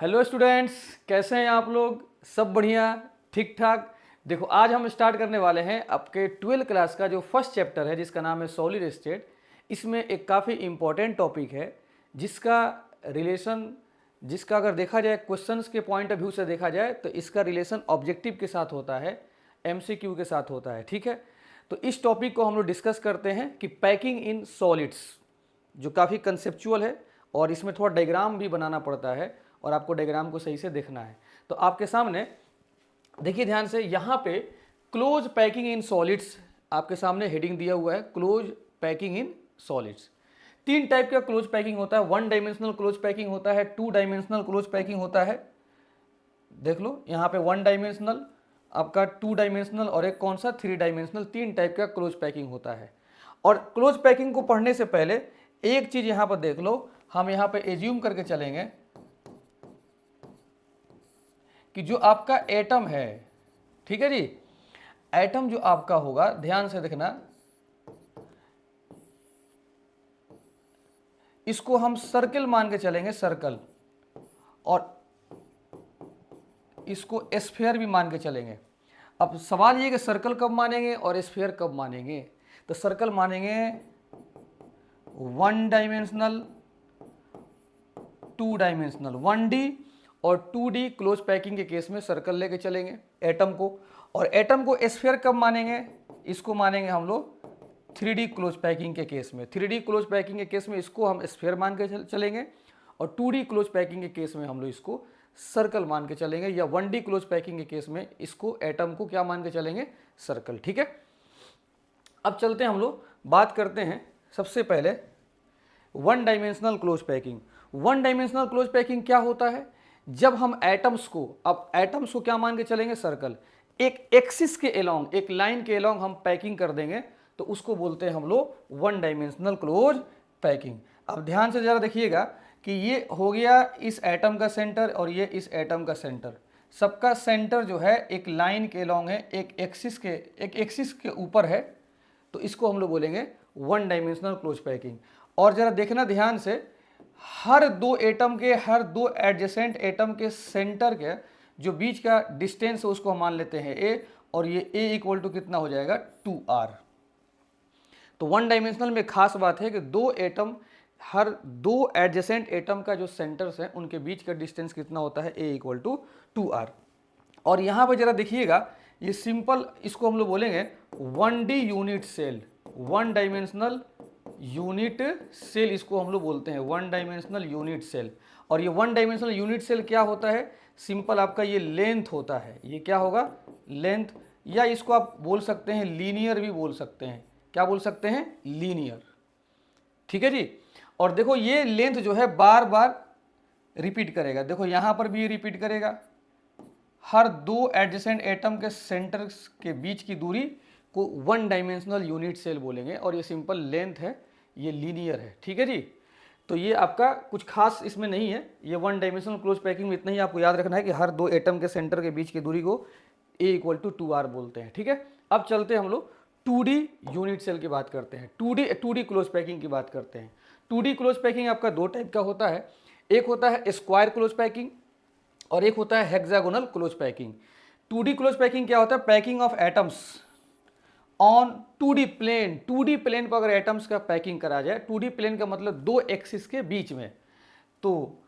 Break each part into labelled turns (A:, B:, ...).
A: Hello students, कैसे हैं आप लोग? सब बढ़िया, ठीक ठाक। देखो, आज हम स्टार्ट करने वाले हैं आपके 12th क्लास का जो फर्स्ट चैप्टर है जिसका नाम है सॉलिड स्टेट। इसमें एक काफ़ी इम्पॉर्टेंट टॉपिक है जिसका रिलेशन, जिसका अगर देखा जाए क्वेश्चंस के पॉइंट ऑफ व्यू से देखा जाए तो इसका रिलेशन ऑब्जेक्टिव के साथ होता है, एमसीक्यू के साथ होता है। ठीक है, तो इस टॉपिक को हम लोग डिस्कस करते हैं कि पैकिंग इन सॉलिड्स, जो काफ़ी कंसेप्चुअल है और इसमें थोड़ा डायग्राम भी बनाना पड़ता है और आपको डायग्राम को सही से देखना है। तो आपके सामने देखिए ध्यान से, यहाँ पे क्लोज पैकिंग इन सॉलिड्स आपके सामने हेडिंग दिया हुआ है, क्लोज पैकिंग इन सॉलिड्स। तीन टाइप का क्लोज पैकिंग होता है, वन डायमेंशनल क्लोज पैकिंग होता है, टू डायमेंशनल क्लोज पैकिंग होता है। देख लो यहाँ पे वन डायमेंशनल, आपका टू डायमेंशनल और एक कौन सा थ्री डायमेंशनल, तीन टाइप का क्लोज पैकिंग होता है। और क्लोज पैकिंग को पढ़ने से पहले एक चीज यहाँ पर देख लो, हम यहाँ पे एज्यूम करके चलेंगे कि जो आपका एटम है, ठीक है जी, एटम जो आपका होगा, ध्यान से देखना, इसको हम सर्कल मान के चलेंगे, सर्कल, और इसको स्फीयर भी मान के चलेंगे। अब सवाल ये कि सर्कल कब मानेंगे और स्फीयर कब मानेंगे। तो सर्कल मानेंगे one dimensional, two dimensional, 1D और 2D क्लोज पैकिंग के केस में सर्कल लेके चलेंगे एटम को। और एटम को स्फीयर कब मानेंगे, इसको मानेंगे हम लोग 3D क्लोज पैकिंग के केस में। 3D क्लोज पैकिंग के केस में इसको हम स्फीयर मान के चलेंगे और 2D क्लोज पैकिंग के केस में हम लोग इसको सर्कल मान के चलेंगे, या 1D क्लोज पैकिंग के केस में इसको एटम को क्या मान के चलेंगे, सर्कल। ठीक है, अब चलते हैं हम लोग बात करते हैं सबसे पहले one dimensional close packing. One dimensional close packing क्या होता है? जब हम एटम्स को, अब एटम्स को क्या मान के चलेंगे, सर्कल, एक एक्सिस के एलोंग, एक लाइन के एलोंग हम पैकिंग कर देंगे तो उसको बोलते हैं हम लोग वन डायमेंशनल क्लोज पैकिंग। अब ध्यान से जरा देखिएगा कि ये हो गया इस एटम का सेंटर और ये इस एटम का सेंटर, सबका सेंटर जो है एक लाइन के एलोंग है, एक एक्सिस के ऊपर है, तो इसको हम लोग बोलेंगे वन डायमेंशनल क्लोज पैकिंग। और जरा देखना ध्यान से, हर दो एटम के, हर दो एडजेसेंट एटम के सेंटर के जो बीच का डिस्टेंस है उसको हम मान लेते हैं a, और ये a इक्वल टू कितना हो जाएगा, 2r। तो वन डायमेंशनल में खास बात है कि दो एटम, हर दो एडजेसेंट एटम का जो सेंटर्स है उनके बीच का डिस्टेंस कितना होता है, a इक्वल टू 2r। और यहाँ पर जरा देखिएगा, ये सिंपल, इसको हम लोग बोलेंगे 1D unit cell, one dimensional unit cell, इसको हम लोग बोलते हैं वन डायमेंशनल यूनिट सेल। और ये वन डायमेंशनल यूनिट सेल क्या होता है, सिंपल आपका ये लेंथ होता है, ये क्या होगा, लेंथ, या इसको आप बोल सकते हैं लीनियर भी बोल सकते हैं। क्या बोल सकते हैं, लीनियर। ठीक है जी। और देखो ये लेंथ जो है बार बार रिपीट करेगा, देखो यहां पर भी रिपीट करेगा, हर दो एडजेसेंट एटम के सेंटर के बीच की दूरी को वन डायमेंशनल यूनिट सेल बोलेंगे। और ये सिंपल लेंथ है, ये लीनियर है। ठीक है जी, तो ये आपका कुछ खास इसमें नहीं है, ये वन डायमेंशनल क्लोज पैकिंग में इतना ही आपको याद रखना है कि हर दो एटम के सेंटर के बीच की दूरी को a इक्वल टू 2r बोलते हैं। ठीक है, अब चलते हैं हम लोग 2D यूनिट सेल की बात करते हैं, 2D क्लोज पैकिंग की बात करते हैं। 2D क्लोज पैकिंग आपका दो टाइप का होता है, एक होता है स्क्वायर क्लोज पैकिंग और एक होता है hexagonal close packing. 2D close packing क्या होता है, packing of atoms on 2D plane. 2D plane पर अगर एटम्स का पैकिंग करा जाए, 2D प्लेन का मतलब दो एक्सिस के बीच में, तो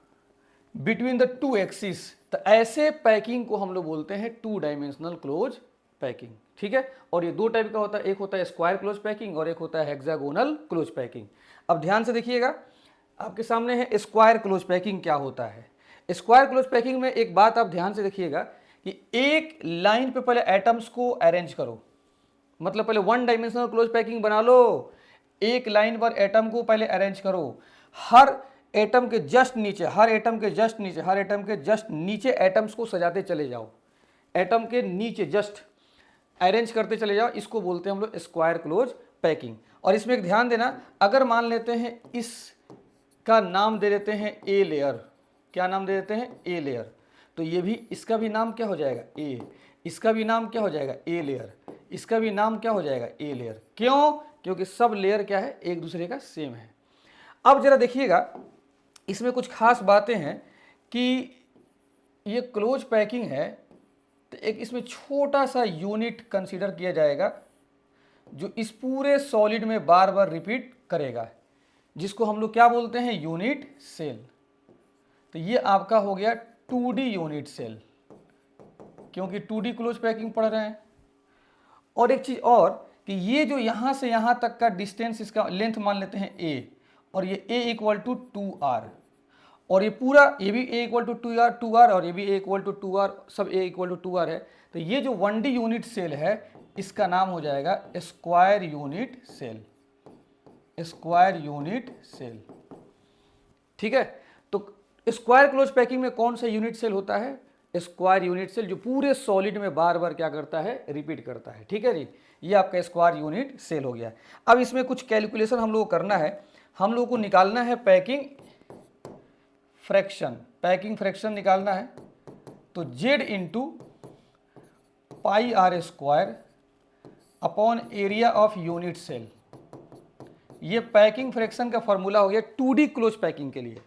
A: बिटवीन द टू एक्सिस, तो ऐसे पैकिंग को हम लोग बोलते हैं टू डायमेंशनल क्लोज पैकिंग। ठीक है, और ये दो टाइप का होता है, एक होता है स्क्वायर क्लोज पैकिंग और एक होता है हेक्सागोनल क्लोज पैकिंग। अब ध्यान से देखिएगा, आपके सामने है स्क्वायर क्लोज पैकिंग क्या होता है। स्क्वायर क्लोज पैकिंग में एक बात आप ध्यान से देखिएगा कि एक लाइन पे पहले एटम्स को अरेंज करो, मतलब पहले वन डायमेंशनल क्लोज पैकिंग बना लो, एक लाइन पर एटम को पहले अरेंज करो, हर एटम के जस्ट नीचे, हर एटम के जस्ट नीचे, हर एटम के जस्ट नीचे एटम्स को सजाते चले जाओ, एटम के नीचे जस्ट अरेंज करते चले जाओ, इसको बोलते हैं हम लोग स्क्वायर क्लोज पैकिंग। और इसमें एक ध्यान देना, अगर मान लेते हैं इसका नाम दे देते हैं ए लेयर, क्या नाम दे देते हैं, ए लेयर, तो ये भी, इसका भी नाम क्या हो जाएगा, ए, इसका भी नाम क्या हो जाएगा, ए लेयर, इसका भी नाम क्या हो जाएगा, ए लेयर। क्यों? क्योंकि सब लेयर क्या है, एक दूसरे का सेम है। अब जरा देखिएगा, इसमें कुछ खास बातें हैं कि ये क्लोज पैकिंग है तो एक इसमें छोटा सा यूनिट कंसीडर किया जाएगा जो इस पूरे सॉलिड में बार बार रिपीट करेगा, जिसको हम लोग क्या बोलते हैं, यूनिट सेल। तो ये आपका हो गया 2D यूनिट सेल, क्योंकि 2D क्लोज पैकिंग पढ़ रहे हैं। और एक चीज और कि ये जो यहां से यहां तक का डिस्टेंस, इसका लेंथ मान लेते हैं a, और ये a इक्वल टू 2r, और ये पूरा ये भी a इक्वल टू 2r और ये भी a इक्वल टू 2r, सब a इक्वल टू 2r है। तो ये जो 1D यूनिट सेल है इसका नाम हो जाएगा square unit cell, square unit cell. ठीक है, तो स्क्वायर क्लोज पैकिंग में कौन सा यूनिट सेल होता है, स्क्वायर यूनिट सेल, जो पूरे सॉलिड में बार बार क्या करता है, रिपीट करता है। ठीक है जी, ये आपका स्क्वायर यूनिट सेल हो गया। अब इसमें कुछ कैलकुलेशन हम लोग को करना है, हम लोग को निकालना है पैकिंग फ्रैक्शन, पैकिंग फ्रैक्शन निकालना है। तो z into pi R square upon area of unit cell, ये पैकिंग फ्रैक्शन का फॉर्मूला हो गया 2D क्लोज पैकिंग के लिए।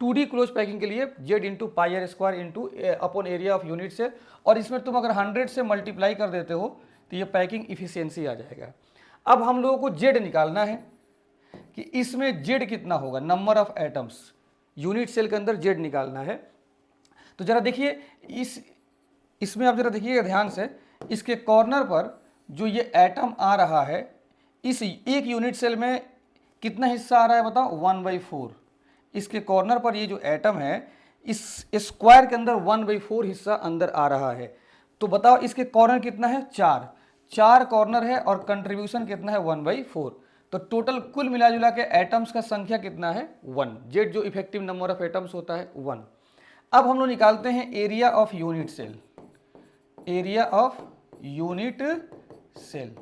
A: 2D क्लोज पैकिंग के लिए z into pi R square into upon area of unit cell, और इसमें तुम अगर 100 से मल्टीप्लाई कर देते हो तो ये पैकिंग इफिशियंसी आ जाएगा। अब हम लोगों को z निकालना है कि इसमें z कितना होगा, number of atoms, unit cell के अंदर z निकालना है। तो जरा देखिए इसमें आप जरा देखिएगा ध्यान से, इसके कॉर्नर पर जो ये एटम आ रहा है, इस एक यूनिट सेल में कितना हिस्सा आ रहा है बताओ, 1/4। इसके कॉर्नर पर ये जो एटम है इस स्क्वायर के अंदर 1/4 हिस्सा अंदर आ रहा है। तो बताओ इसके कॉर्नर कितना है, 4 कॉर्नर है और कंट्रीब्यूशन कितना है, 1/4। तो टोटल कुल मिला जुला के एटम्स का संख्या कितना है, 1। जेड जो इफेक्टिव नंबर ऑफ एटम्स होता है 1। अब हम लोग निकालते हैं area of unit cell, area of unit cell.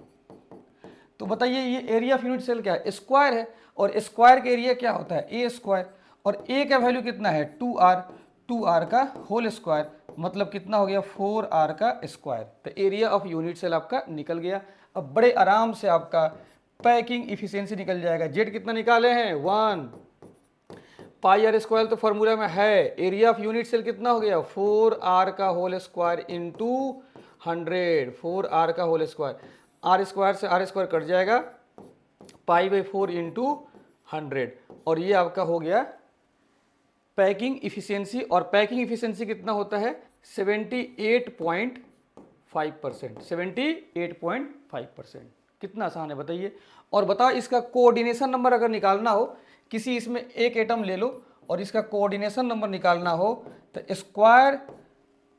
A: तो बताइए ये एरिया ऑफ यूनिट सेल क्या है, स्क्वायर है, और स्क्वायर का एरिया क्या होता है, ए स्क्वायर, और ए का वैल्यू कितना है 2r का होल स्क्वायर, मतलब कितना हो गया 4r का स्क्वायर। तो एरिया ऑफ यूनिट सेल आपका निकल गया। अब बड़े आराम से आपका पैकिंग इफिशियंसी निकल जाएगा। जेड कितना निकाले हैं, 1, पाई आर स्क्वायर तो फॉर्मूला में है, एरिया ऑफ यूनिट सेल कितना हो गया 4r का होल स्क्वायर इंटू 100, 4r का होल स्क्वायर, आर स्क्वायर से आर स्क्वायर कट जाएगा, π/4 इंटू 100, और ये आपका हो गया पैकिंग इफिशियंसी। और पैकिंग इफिशियंसी कितना होता है, 78.5%, 78.5%। कितना आसान है बताइए। और बताओ इसका कोऑर्डिनेशन नंबर अगर निकालना हो, किसी इसमें एक एटम ले लो और इसका कोऑर्डिनेशन नंबर निकालना हो, तो स्क्वायर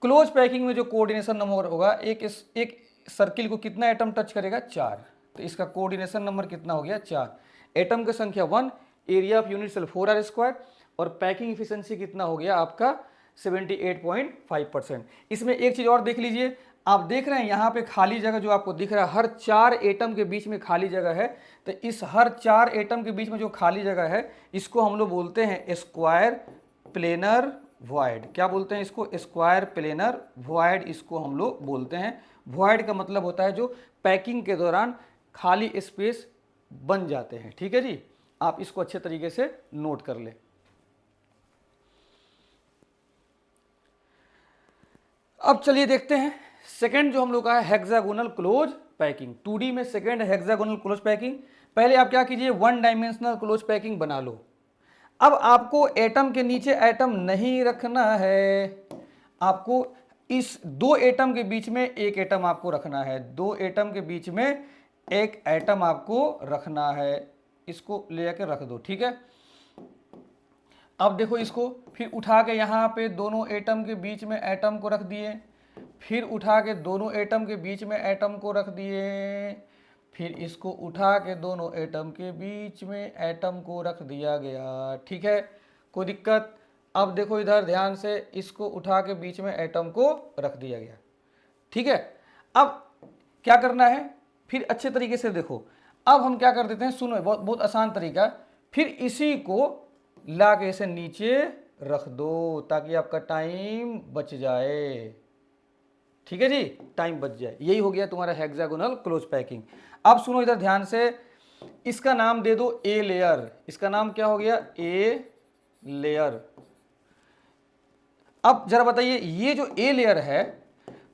A: क्लोज पैकिंग में जो कोऑर्डिनेशन नंबर होगा, एक सर्किल को कितना एटम टच करेगा, 4। तो इसका कोऑर्डिनेशन नंबर कितना हो गया, 4। एटम की संख्या 1, area of unit cell 4r square, और पैकिंग इफिशियंसी कितना हो गया आपका 78.5%। इसमें एक चीज और देख लीजिए, आप देख रहे हैं यहाँ पे खाली जगह जो आपको दिख रहा है, हर 4 एटम के बीच में खाली जगह है। तो इस हर 4 एटम के बीच में जो खाली जगह है, इसको हम लोग बोलते हैं स्क्वायर प्लेनर वॉइड। क्या बोलते हैं इसको, स्क्वायर प्लेनर वॉइड, इसको हम लोग बोलते हैं। वॉइड का मतलब होता है जो पैकिंग के दौरान खाली स्पेस बन जाते हैं। ठीक है जी, आप इसको अच्छे तरीके से नोट कर ले। अब चलिए देखते हैं सेकंड जो हम लोग का है हेक्सागोनल क्लोज पैकिंग। 2D में सेकंड हेक्सागोनल क्लोज पैकिंग। पहले आप क्या कीजिए, 1 डायमेंशनल क्लोज पैकिंग बना लो। अब आपको एटम के नीचे एटम नहीं रखना है, आपको इस 2 एटम के बीच में एक एटम आपको रखना है, 2 एटम के बीच में एक एटम आपको रखना है। इसको ले जाकर रख दो, ठीक है। अब देखो इसको फिर उठा के यहाँ पे दोनों एटम के बीच में एटम को रख दिए, फिर उठा के दोनों एटम के बीच में एटम को रख दिए, फिर इसको उठा के दोनों एटम के बीच में एटम को रख दिया गया। ठीक है, कोई दिक्कत। अब देखो इधर ध्यान से, इसको उठा के बीच में एटम को रख दिया गया। ठीक है, अब क्या करना है, फिर अच्छे तरीके से देखो। अब हम क्या कर देते हैं, सुनो, बहुत बहुत आसान तरीका। फिर इसी को ला के इसे नीचे रख दो ताकि आपका टाइम बच जाए। ठीक है जी, टाइम बच जाए। यही हो गया तुम्हारा हेक्सागोनल क्लोज पैकिंग। अब सुनो इधर ध्यान से, इसका नाम दे दो ए लेयर। इसका नाम क्या हो गया, ए लेयर। अब जरा बताइए, ये जो ए लेयर है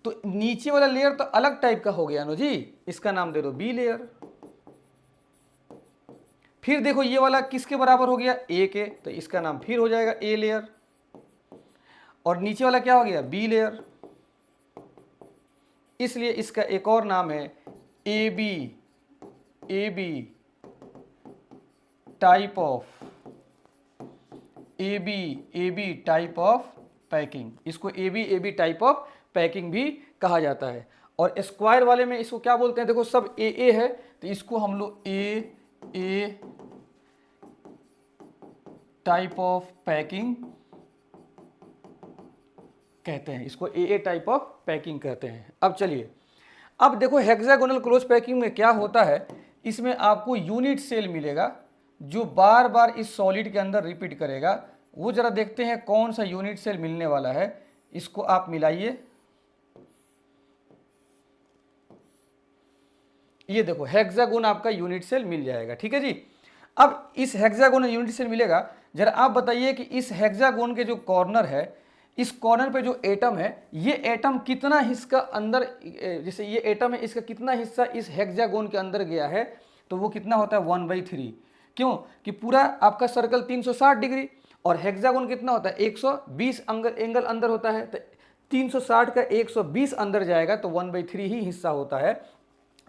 A: तो नीचे वाला लेयर तो अलग टाइप का हो गया ना जी, इसका नाम दे दो बी लेयर। फिर देखो ये वाला किसके बराबर हो गया, ए के, तो इसका नाम फिर हो जाएगा ए लेयर। और नीचे वाला क्या हो गया, बी लेयर, इसलिए इसका एक और नाम है A B type of, A B type of packing. इसको A B type of packing भी कहा जाता है। और स्क्वायर वाले में इसको क्या बोलते हैं, देखो सब ए है तो इसको हम लोग ए टाइप ऑफ पैकिंग कहते हैं, इसको ए टाइप ऑफ पैकिंग कहते हैं। अब चलिए, अब देखो हेक्सागोनल क्लोज पैकिंग में क्या होता है, इसमें आपको यूनिट सेल मिलेगा जो बार बार इस सॉलिड के अंदर रिपीट करेगा। वो जरा देखते हैं कौन सा यूनिट सेल मिलने वाला है, इसको आप मिलाइए। ये देखो हेक्सागोन आपका यूनिट सेल मिल जाएगा, ठीक है जी। अब इस हेक्सागोन यूनिट सेल मिलेगा, जरा आप बताइए कि इस हेक्सागोन के जो कॉर्नर है, इस कॉर्नर पे जो एटम है, ये एटम कितना हिस्सा अंदर, जैसे ये एटम है इसका कितना हिस्सा इस हेक्सागोन के अंदर गया है, तो वो कितना होता है 1/3। क्यों कि पूरा आपका सर्कल 360 डिग्री और हेक्सागोन कितना होता है 120 एंगल अंदर होता है, तो 360 का 120 अंदर जाएगा तो 1/3 ही हिस्सा होता है।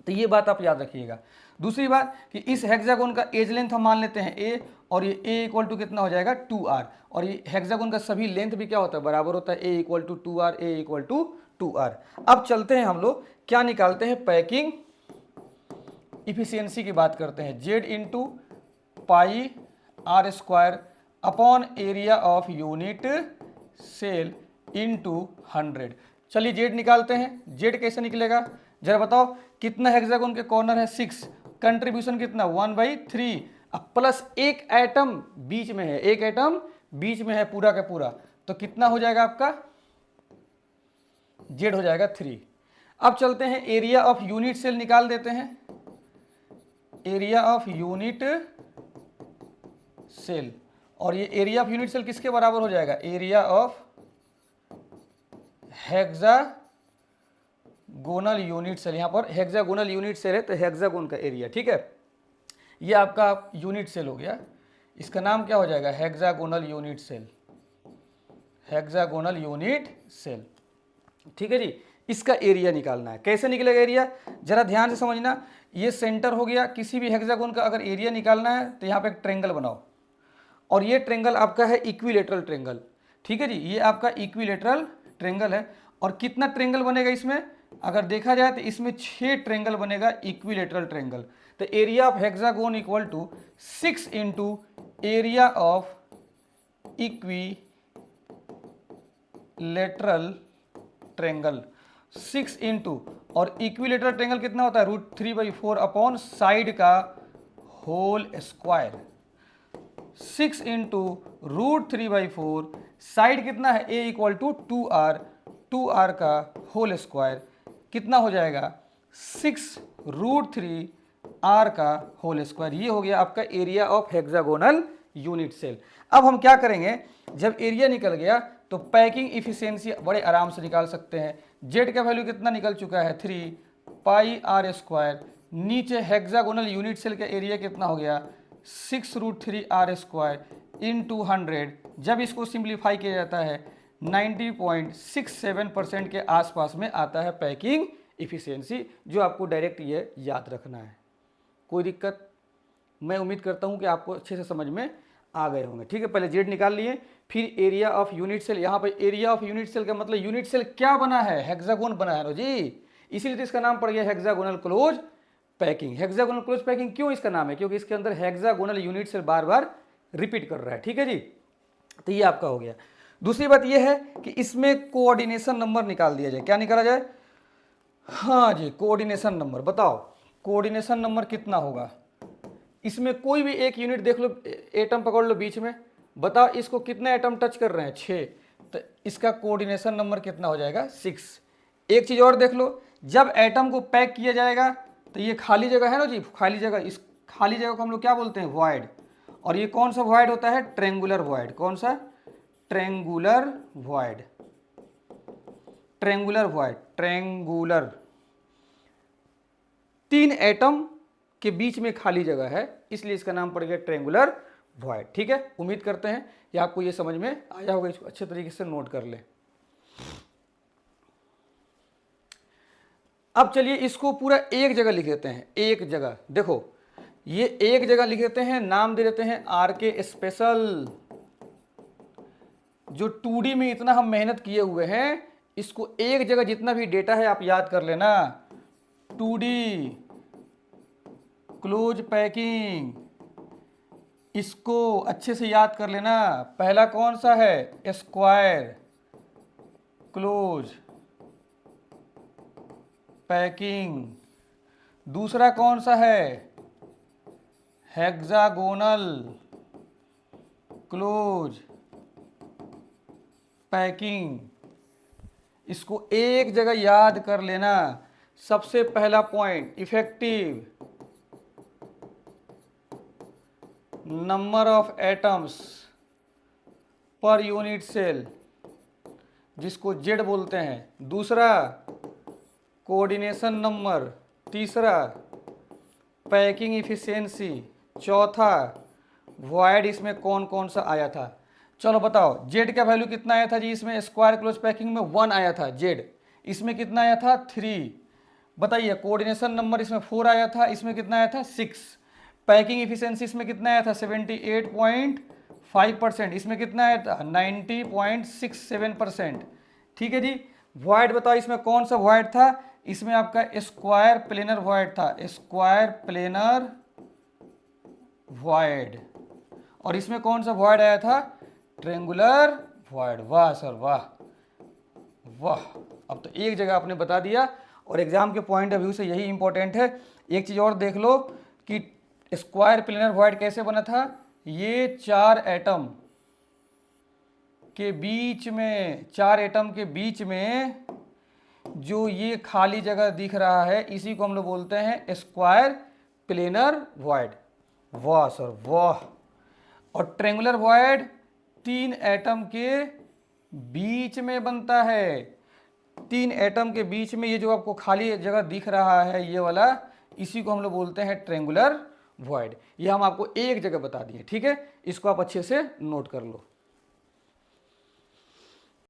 A: तो ये बात आप याद रखिएगा। दूसरी बात कि इस हेक्सागोन का एज लेंथ हम मान लेते हैं ए, और ये ए इक्वल टू कितना हो जाएगा 2r, और ये हेक्सागोन का सभी लेंथ भी क्या होता है बराबर होता है, A equal to 2r, A equal to 2r। अब चलते हैं हम लोग क्या निकालते हैं, पैकिंग इफिशियंसी की बात करते हैं। Z into pi R square upon area of unit cell into 100। चलिए जेड निकालते हैं। जेड कैसे निकलेगा जरा बताओ, कितना हेक्सागोन के कॉर्नर है 6, कंट्रीब्यूशन कितना 1/3, अब प्लस एक एटम बीच में है, एक एटम बीच में है पूरा का पूरा, तो कितना हो जाएगा आपका, जेड हो जाएगा 3। अब चलते हैं एरिया ऑफ यूनिट सेल निकाल देते हैं। एरिया ऑफ यूनिट सेल, और ये एरिया ऑफ यूनिट सेल किसके बराबर हो जाएगा, area of hexagonal unit cell. यहां पर हेक्सागोनल यूनिट सेल है तो हेक्सागोन का एरिया, ठीक है। ये आपका यूनिट सेल हो गया, इसका नाम क्या हो जाएगा, hexagonal unit cell, hexagonal unit cell, ठीक है जी। इसका एरिया निकालना है, कैसे निकलेगा एरिया, जरा ध्यान से समझना। ये सेंटर हो गया, किसी भी हेक्सागोन का अगर एरिया निकालना है तो यहाँ पे एक ट्रेंगल बनाओ, और ये ट्रेंगल आपका है इक्विलेटरल ट्रेंगल, ठीक है जी। ये आपका इक्विलेटरल ट्रेंगल है, और कितना ट्रेंगल बनेगा इसमें, अगर देखा जाए तो इसमें 6 ट्रेंगल बनेगा इक्विलेटरल ट्रेंगल। तो area of hexagon equal to 6 into area of equilateral triangle, 6 into, और इक्विलेटरल ट्रेंगल कितना होता है √3/4 अपॉन साइड का होल स्क्वायर, 6 इंटू √3/4, साइड कितना है a इक्वल टू 2r का होल स्क्वायर, कितना हो जाएगा 6√3r का होल स्क्वायर। ये हो गया आपका area of hexagonal unit cell. अब हम क्या करेंगे, जब एरिया निकल गया तो पैकिंग इफिशियंसी बड़े आराम से निकाल सकते हैं। जेड का वैल्यू कितना निकल चुका है 3 पाई आर स्क्वायर, नीचे हेक्सागोनल यूनिट सेल का एरिया कितना हो गया 6√3r स्क्वायर इंटू 100। जब इसको सिंप्लीफाई किया जाता है 90.67% के आसपास में आता है पैकिंग इफिशियंसी, जो आपको डायरेक्ट ये याद रखना है। कोई दिक्कत, मैं उम्मीद करता हूँ कि आपको अच्छे से समझ में आ गए होंगे, ठीक है। पहले जेड निकाल लिए, फिर एरिया ऑफ यूनिट सेल। यहाँ पे एरिया ऑफ यूनिट सेल का मतलब यूनिट सेल क्या बना है, हेक्सागोन बना है ना जी, इसीलिए तो इसका नाम पड़ गया hexagonal close packing. Hexagonal close packing क्यों इसका नाम है, क्योंकि इसके अंदर हेक्सागोनल यूनिट सेल बार बार रिपीट कर रहा है, ठीक है जी। तो ये आपका हो गया। दूसरी बात ये है कि इसमें कोऑर्डिनेशन नंबर निकाल दिया जाए। क्या निकाला जाए, हाँ जी कोऑर्डिनेशन नंबर। बताओ कोऑर्डिनेशन नंबर कितना होगा, इसमें कोई भी एक यूनिट देख लो, एटम पकड़ लो बीच में, बताओ इसको कितने एटम टच कर रहे हैं 6, तो इसका कोऑर्डिनेशन नंबर कितना हो जाएगा 6। एक चीज़ और देख लो, जब एटम को पैक किया जाएगा तो ये खाली जगह है ना जी, खाली जगह, इस खाली जगह को हम लोग क्या बोलते हैं वॉइड, और ये कौन सा वॉइड होता है ट्रेंगुलर वॉइड। कौन सा, triangular void, triangular void, triangular, 3 atom के बीच में खाली जगह है इसलिए इसका नाम पड़ गया ट्रेंगुलर वॉइड। ठीक है, उम्मीद करते हैं कि आपको ये समझ में आया होगा, इसको अच्छे तरीके से नोट कर लें। अब चलिए इसको पूरा एक जगह लिख देते हैं, एक जगह। देखो ये एक जगह लिख देते हैं, नाम दे देते हैं आर के स्पेशल। जो 2D में इतना हम मेहनत किए हुए हैं, इसको एक जगह जितना भी डेटा है आप याद कर लेना। 2D क्लोज पैकिंग, इसको अच्छे से याद कर लेना। पहला कौन सा है? Square close packing. दूसरा कौन सा है? Hexagonal close packing. इसको एक जगह याद कर लेना। सबसे पहला point, effective number of atoms per unit cell, जिसको जेड बोलते हैं। दूसरा कोऑर्डिनेशन नंबर। तीसरा पैकिंग इफिशिएंसी। चौथा वॉइड इसमें कौन कौन सा आया था। चलो बताओ, जेड का वैल्यू कितना आया था जी? इसमें स्क्वायर क्लोज पैकिंग में 1 आया था जेड। इसमें कितना आया था? 3। बताइए, कोऑर्डिनेशन नंबर इसमें 4 आया था, इसमें कितना आया था? 6। पैकिंग इफिशिएंसी इसमें कितना आया था? 78.5%। इसमें कितना आया था? 90.67%। ठीक है जी। वॉइड बताओ इसमें कौन सा वॉइड था? इसमें आपका स्क्वायर प्लेनर वॉइड था, स्क्वायर प्लेनर वॉइड। और इसमें कौन सा वॉइड आया था? Triangular void. वाह सर वाह वाह। अब तो एक जगह आपने बता दिया, और एग्जाम के पॉइंट ऑफ व्यू से यही इंपॉर्टेंट है। एक चीज और देख लो कि स्क्वायर प्लेनर वॉइड कैसे बना था। ये 4 एटम के बीच में, 4 एटम के बीच में जो ये खाली जगह दिख रहा है, इसी को हम लोग बोलते हैं स्क्वायर प्लेनर वॉइड। वाह सर वाह। और ट्रेंगुलर वॉइड 3 एटम के बीच में बनता है। 3 एटम के बीच में ये जो आपको खाली जगह दिख रहा है, ये वाला, इसी को हम लोग बोलते हैं ट्रेंगुलर वॉइड। ये हम आपको एक जगह बता दिए। ठीक है, इसको आप अच्छे से नोट कर लो।